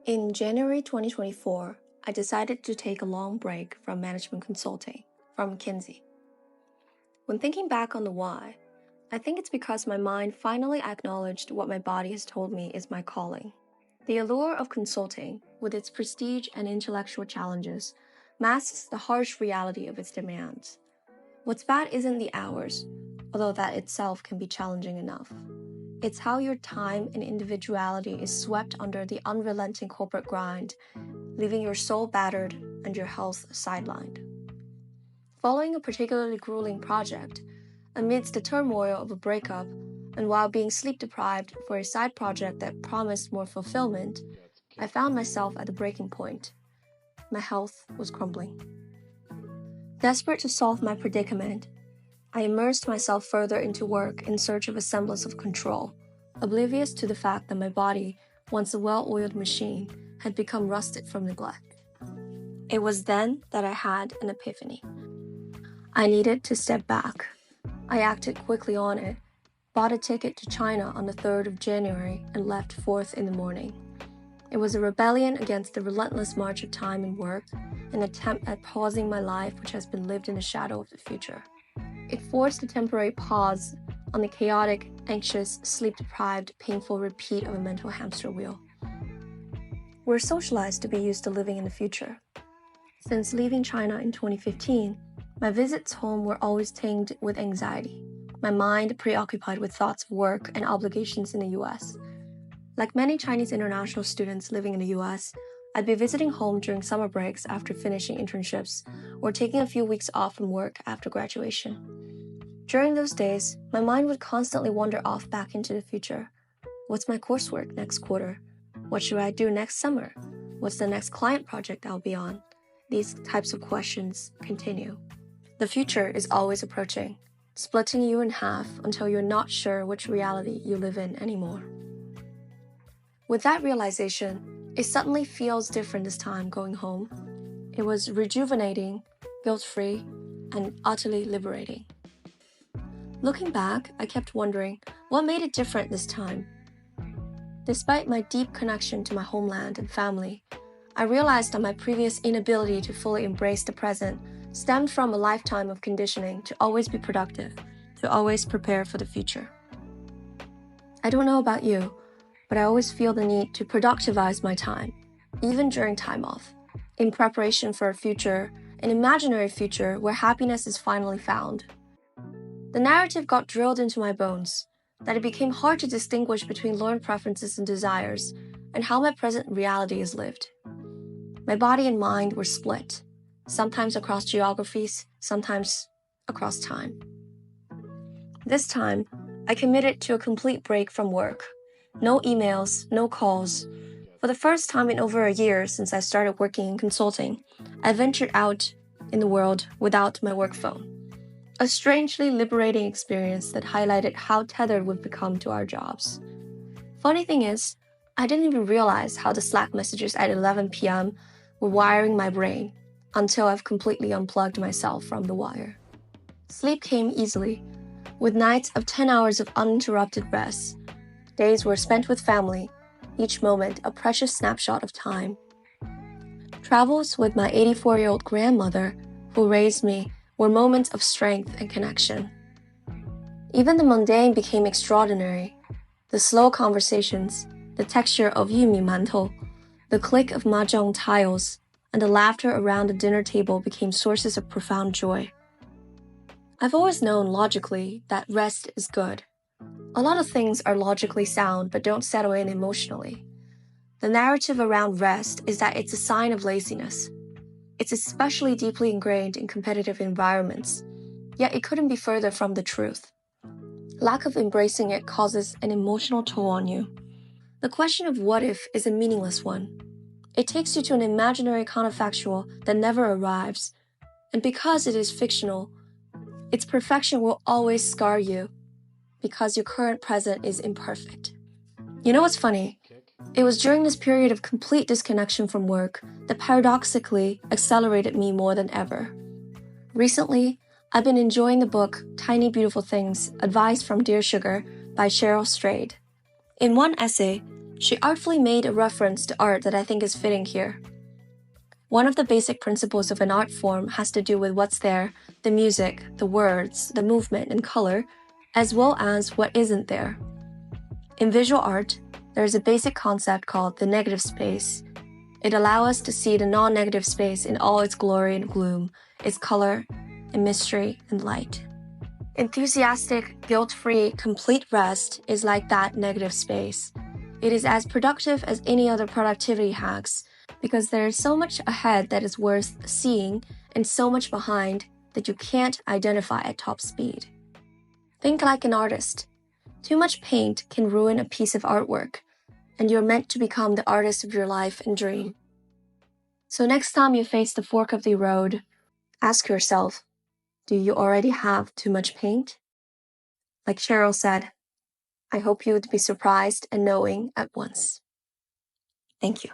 In January 2024, I decided to take a long break from management consulting from McKinsey. When thinking back on the why, I think it's because my mind finally acknowledged what my body has told me is my calling. The allure of consulting, with its prestige and intellectual challenges, masks the harsh reality of its demands. What's bad isn't the hours, although that itself can be challenging enough. It's how your time and individuality is swept under the unrelenting corporate grind, leaving your soul battered and your health sidelined. Following a particularly grueling project, amidst the turmoil of a breakup, and while being sleep-deprived for a side project that promised more fulfillment, I found myself at the breaking point. My health was crumbling. Desperate to solve my predicament, I immersed myself further into work in search of a semblance of control, oblivious to the fact that my body, once a well-oiled machine, had become rusted from neglect. It was then that I had an epiphany. I needed to step back. I acted quickly on it, bought a ticket to China on the 3rd of January, and left 4th in the morning. It was a rebellion against the relentless march of time and work, an attempt at pausing my life which has been lived in the shadow of the future. It forced a temporary pause on the chaotic, anxious, sleep-deprived, painful repeat of a mental hamster wheel. We're socialized to be used to living in the future. Since leaving China in 2015, my visits home were always tinged with anxiety, my mind preoccupied with thoughts of work and obligations in the US. Like many Chinese international students living in the US, I'd be visiting home during summer breaks after finishing internships or taking a few weeks off from work after graduation. During those days, my mind would constantly wander off back into the future. What's my coursework next quarter? What should I do next summer? What's the next client project I'll be on? These types of questions continue. The future is always approaching, splitting you in half until you're not sure which reality you live in anymore. With that realization, it suddenly feels different this time going home. It was rejuvenating, guilt-free, and utterly liberating. Looking back, I kept wondering, what made it different this time? Despite my deep connection to my homeland and family, I realized that my previous inability to fully embrace the present stemmed from a lifetime of conditioning to always be productive, to always prepare for the future. I don't know about you, but I always feel the need to productivize my time, even during time off, in preparation for a future, an imaginary future where happiness is finally found. The narrative got drilled into my bones, that it became hard to distinguish between learned preferences and desires, and how my present reality is lived. My body and mind were split, sometimes across geographies, sometimes across time. This time, I committed to a complete break from work. No emails, no calls. For the first time in over a year since I started working in consulting, I ventured out in the world without my work phone. A strangely liberating experience that highlighted how tethered we've become to our jobs. Funny thing is, I didn't even realize how the Slack messages at 11 p.m. were wiring my brain until I've completely unplugged myself from the wire. Sleep came easily, with nights of 10 hours of uninterrupted rest. Days were spent with family, each moment a precious snapshot of time. Travels with my 84-year-old grandmother, who raised me, were moments of strength and connection. Even the mundane became extraordinary. The slow conversations, the texture of yumi mantou, the click of mahjong tiles, and the laughter around the dinner table became sources of profound joy. I've always known logically that rest is good. A lot of things are logically sound but don't settle in emotionally. The narrative around rest is that it's a sign of laziness. It's especially deeply ingrained in competitive environments, yet it couldn't be further from the truth. Lack of embracing it causes an emotional toll on you. The question of what if is a meaningless one. It takes you to an imaginary counterfactual that never arrives, and because it is fictional, its perfection will always scar you, because your current present is imperfect. You know what's funny? It was during this period of complete disconnection from work that paradoxically accelerated me more than ever. Recently, I've been enjoying the book Tiny Beautiful Things, Advice from Dear Sugar by Cheryl Strayed. In one essay, She artfully made a reference to art that I think is fitting here. One of the basic principles of an art form has to do with what's there, the music, the words, the movement, and color, as well as what isn't there. In visual art, there is a basic concept called the negative space. It allows us to see the non-negative space in all its glory and gloom, its color and mystery and light. Enthusiastic, guilt-free, complete rest is like that negative space. It is as productive as any other productivity hacks because there is so much ahead that is worth seeing and so much behind that you can't identify at top speed. Think like an artist. Too much paint can ruin a piece of artwork, and you're meant to become the artist of your life and dream. So next time you face the fork of the road, ask yourself, do you already have too much paint? Like Cheryl said, I hope you would be surprised and knowing at once. Thank you.